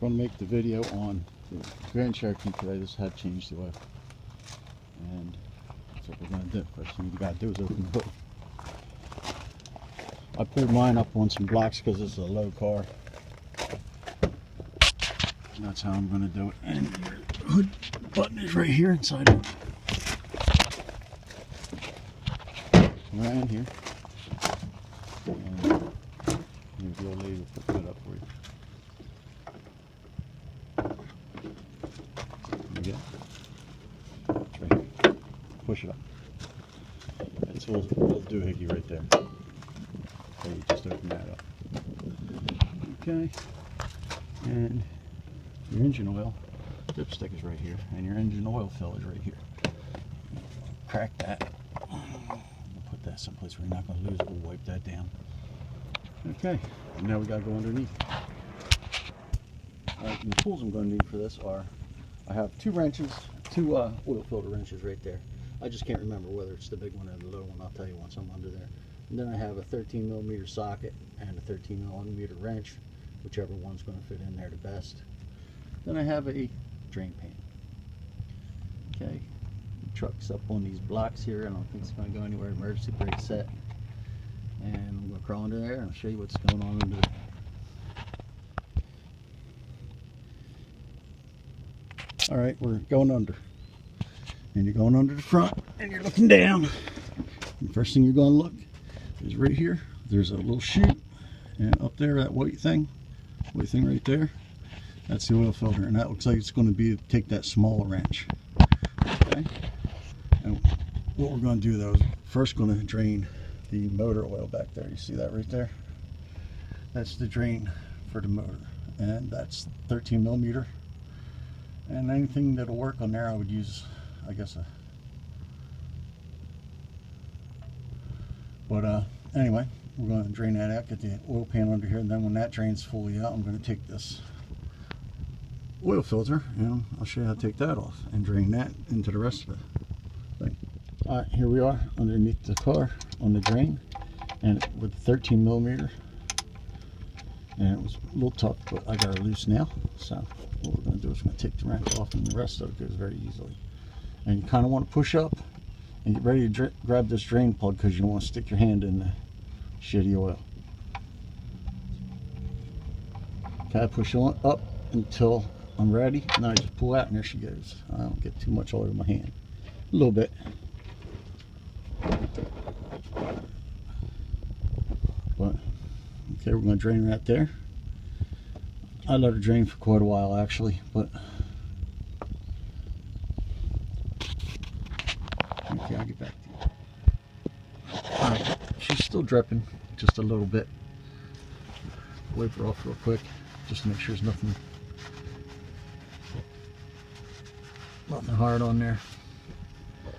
going to make the video on the Grand Cherokee today. This had changed the oil, and that's what we're going to do. First thing you got to do is open the hood. I pulled mine up on some blocks because it's a low car. And that's how I'm going to do it. And your hood button is right here inside it. Around here. And maybe the old lady will put that up for you. There you go. It's right here. Push it up. That's a little doohickey right there. So you just open that up. Okay. And your engine oil dipstick is right here, and your engine oil fill is right here. Crack that. Put that someplace where you're not going to lose it. We'll wipe that down. Okay, and now we got to go underneath. Alright, and the tools I'm going to need for this are, I have two wrenches, two oil filter wrenches right there. I just can't remember whether it's the big one or the little one. I'll tell you once I'm under there. And then I have a 13mm socket and a 13mm wrench, whichever one's going to fit in there the best. Then I have a drain pan. Okay, the truck's up on these blocks here. I don't think it's going to go anywhere. Emergency brake set. And I'm going to crawl under there and I'll show you what's going on under there. Alright, we're going under. And you're going under the front and you're looking down. And the first thing you're going to look is right here. There's a little chute, and up there, that white thing right there, that's the oil filter, and that looks like it's going to be take that smaller wrench. Okay, and what we're going to do though is first going to drain the motor oil back there. You see that right there? That's the drain for the motor, and that's 13mm. And anything that'll work on there, I would use, I guess, anyway, we're going to drain that out, get the oil pan under here, and then when that drains fully out, I'm going to take this oil filter and I'll show you how to take that off and drain that into the rest of the thing. Alright, here we are underneath the car on the drain, and with 13mm, and it was a little tough, but I got it loose now. So what we're going to do is we're going to take the wrench off, and the rest of it goes very easily. And you kind of want to push up and get ready to grab this drain plug, because you don't want to stick your hand in the shitty oil. Okay, I push on up until I'm ready, and then I just pull out, and there she goes. I don't get too much oil in my hand. A little bit. But, okay, we're going to drain right there. I let her drain for quite a while, actually, but okay, I'll get back to you. Alright, she's still dripping just a little bit. Wipe her off real quick, just to make sure there's nothing hard on there.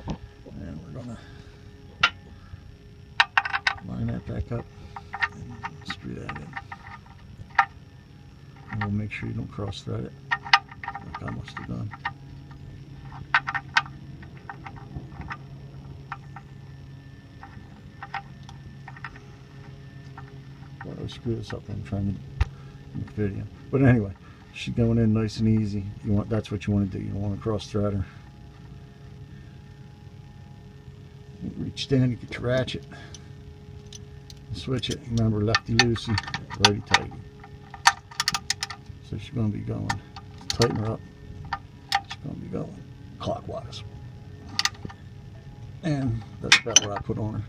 And we're gonna line that back up and screw that in. And we'll make sure you don't cross thread it, like I must have done. I'll screw this up. I'm trying to make a video, but anyway, she's going in nice and easy. That's what you want to do. You don't want to cross thread her. You reach down, you get your ratchet, switch it. Remember, lefty loosey, righty tighty. So she's going to be going. Tighten her up. She's going to be going clockwise, and that's about what I put on her.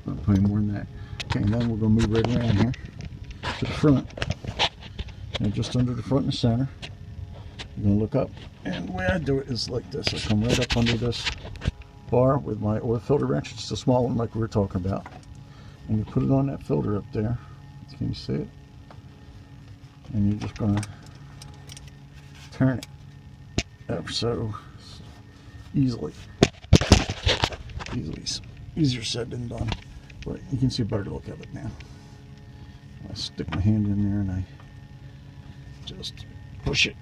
I'm not putting more than that. Okay, and then we're going to move right around here to the front, and just under the front and the center, you're going to look up, and the way I do it is like this. I come right up under this bar with my oil filter wrench. It's the small one like we were talking about, and you put it on that filter up there. Can you see it? And you're just going to turn it ever so easily. Easier said than done. But you can see a better look of it now. I stick my hand in there and I just push it.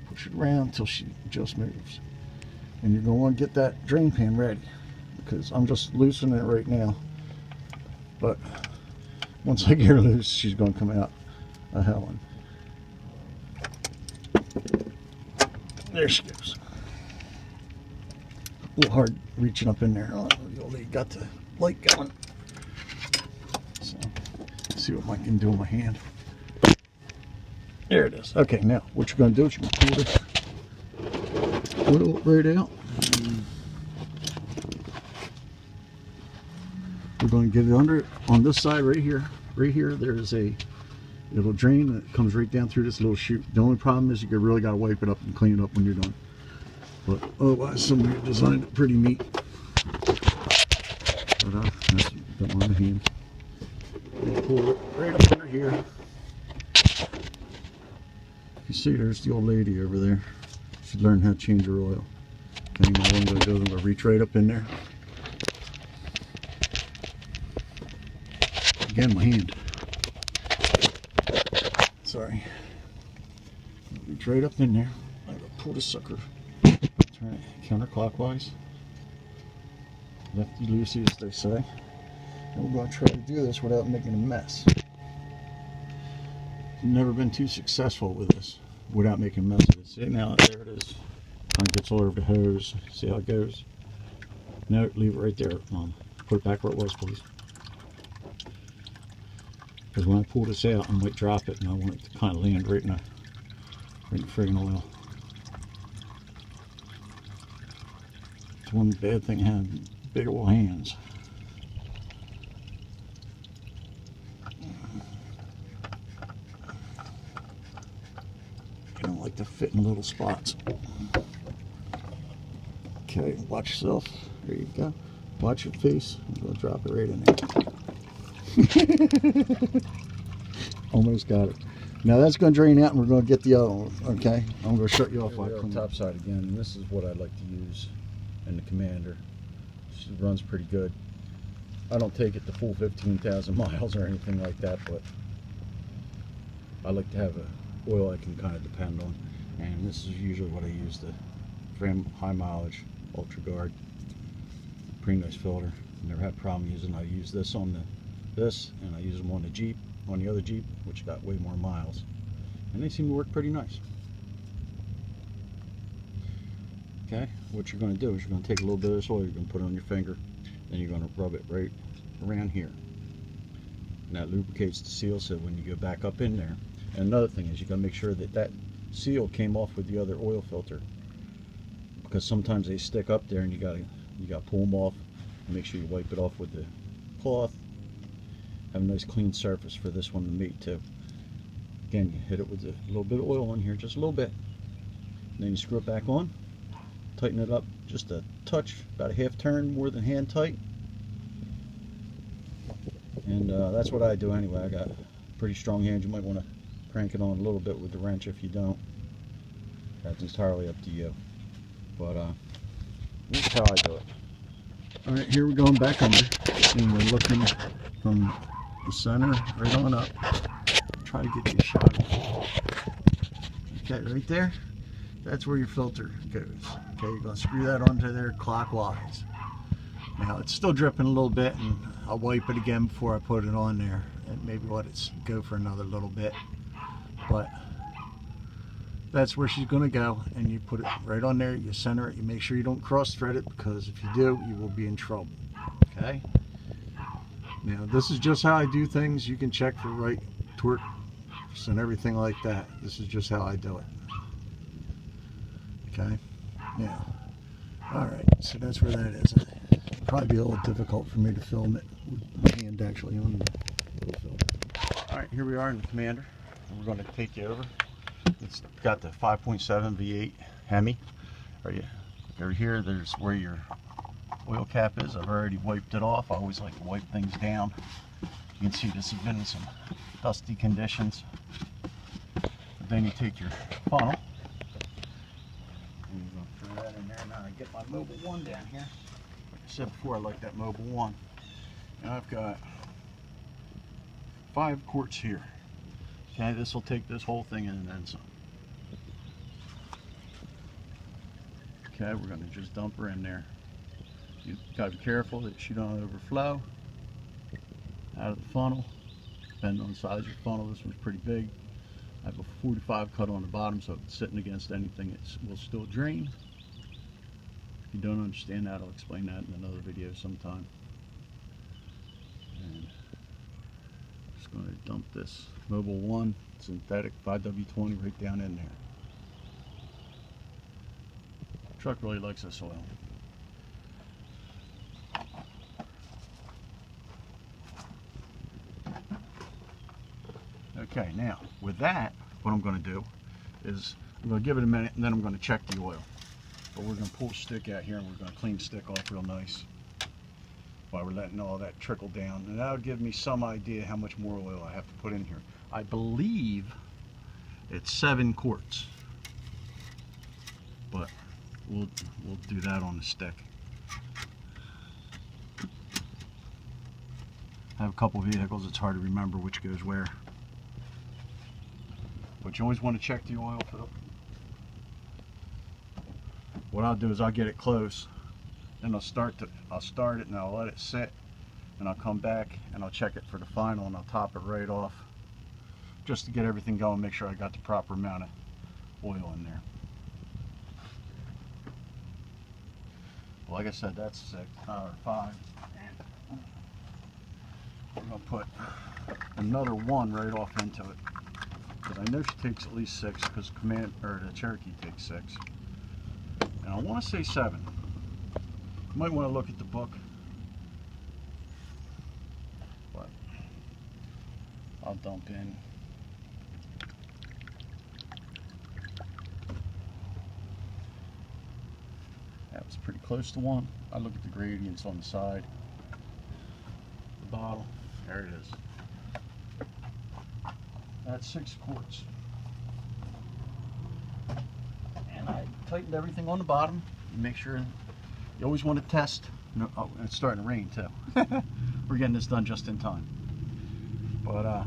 Push it around until she just moves. And you're going to want to get that drain pan ready, because I'm just loosening it right now. But Once I get her loose, she's going to come out a howling. There she goes. A little hard reaching up in there. Oh, the old lady got the light going. So, let's see what I can do with my hand. There it is. Okay, now what you're going to do is you're going to pull it right out. We're going to get it under on this side right here. Right here, there's a little drain that comes right down through this little chute. The only problem is you really got to wipe it up and clean it up when you're done. But otherwise, somebody designed it pretty neat. But that's got on the hand. Pull it right up under here. You see, there's the old lady over there. She learned how to change her oil. Okay, now what I'm going to do is I'm going to reach right up in there. Again, my hand. Sorry. Reach right up in there. I'm going to pull the sucker. Turn it counterclockwise. Lefty loosey, as they say. And we're going to try to do this without making a mess. I've never been too successful with this without making a mess of it. See, now there it is. Kind of gets all over the hose. See how it goes? No, leave it right there, Mom. Put it back where it was, please. Because when I pull this out, I might drop it, and I want it to kind of land right in the friggin' oil. It's one bad thing having big old hands. You don't like to fit in little spots. Okay, watch yourself. There you go. Watch your face. I'm going to drop it right in there. Almost got it. Now that's going to drain out and we're going to get the other one. Okay? I'm going to shut you off. On top side again, and this is what I like to use in the Commander. It runs pretty good. I don't take it the full 15,000 miles or anything like that, but I like to have a oil I can kind of depend on, and this is usually what I use for high mileage Ultra Guard. Pretty nice filter. Never had a problem using. I use this on this, and I use them on the Jeep, on the other Jeep, which got way more miles, and they seem to work pretty nice. Okay, what you're going to do is you're going to take a little bit of this oil, you're going to put it on your finger, then you're going to rub it right around here. And that lubricates the seal, so when you go back up in there. And another thing is you got to make sure that that seal came off with the other oil filter, because sometimes they stick up there and you got to pull them off and make sure you wipe it off with the cloth. Have a nice clean surface for this one to meet too. Again, you hit it with a little bit of oil in here, just a little bit, and then you screw it back on. Tighten it up just a touch, about a half turn more than hand tight, and that's what I do anyway. I got pretty strong hands. You might want to crank it on a little bit with the wrench if you don't. That's entirely up to you, but this is how I do it. All right, here we're going back under, and we're looking from the center right on up. Try to get you a shot. Okay, right there. That's where your filter goes. Okay, you're going to screw that onto there clockwise. Now it's still dripping a little bit, and I'll wipe it again before I put it on there, and maybe let it go for another little bit. But that's where she's going to go, and you put it right on there. You center it. You make sure you don't cross thread it, because if you do, you will be in trouble. Okay. Now this is just how I do things. You can check for right torque and everything like that. This is just how I do it. Okay, now, all right, so that's where that is. It'd probably be a little difficult for me to film it with my hand actually on the little filter. All right, here we are in the Commander, and we're going to take you over. It's got the 5.7 V8 Hemi. Over here, there's where your oil cap is. I've already wiped it off. I always like to wipe things down. You can see this has been in some dusty conditions. But then you take your funnel. And you're going to throw that in there. Now I get my Mobil 1 down here. Like I said before, I like that Mobil 1. Now I've got 5 quarts here. Okay, this will take this whole thing in and then some. Okay, we're going to just dump her in there. You got to be careful that she don't overflow out of the funnel. depending on the size of your funnel. This one's pretty big. I have a 45 cut on the bottom, so if it's sitting against anything, it will still drain. If you don't understand that, I'll explain that in another video sometime. And I'm just going to dump this Mobil 1 synthetic 5W20 right down in there. Truck really likes this oil. Okay, now with that, what I'm going to do is I'm going to give it a minute and then I'm going to check the oil. But we're going to pull the stick out here and we're going to clean the stick off real nice while we're letting all that trickle down. And that'll give me some idea how much more oil I have to put in here. I believe it's 7 quarts, but we'll do that on the stick. I have a couple vehicles, it's hard to remember which goes where. But you always want to check the oil fill. What I'll do is I'll get it close, and I'll start it and I'll let it sit, and I'll come back and I'll check it for the final, and I'll top it right off just to get everything going, make sure I got the proper amount of oil in there. Well, like I said, that's 6 or 5. And I'm gonna put another 1 right off into it, because I know she takes at least 6, because the Cherokee takes 6. And I want to say 7. You might want to look at the book, but I'll dump in. That was pretty close to 1. I look at the gradients on the side, the bottle. There it is. That's 6 quarts. And I tightened everything on the bottom. Make sure you always want to test. Oh, it's starting to rain too. We're getting this done just in time. But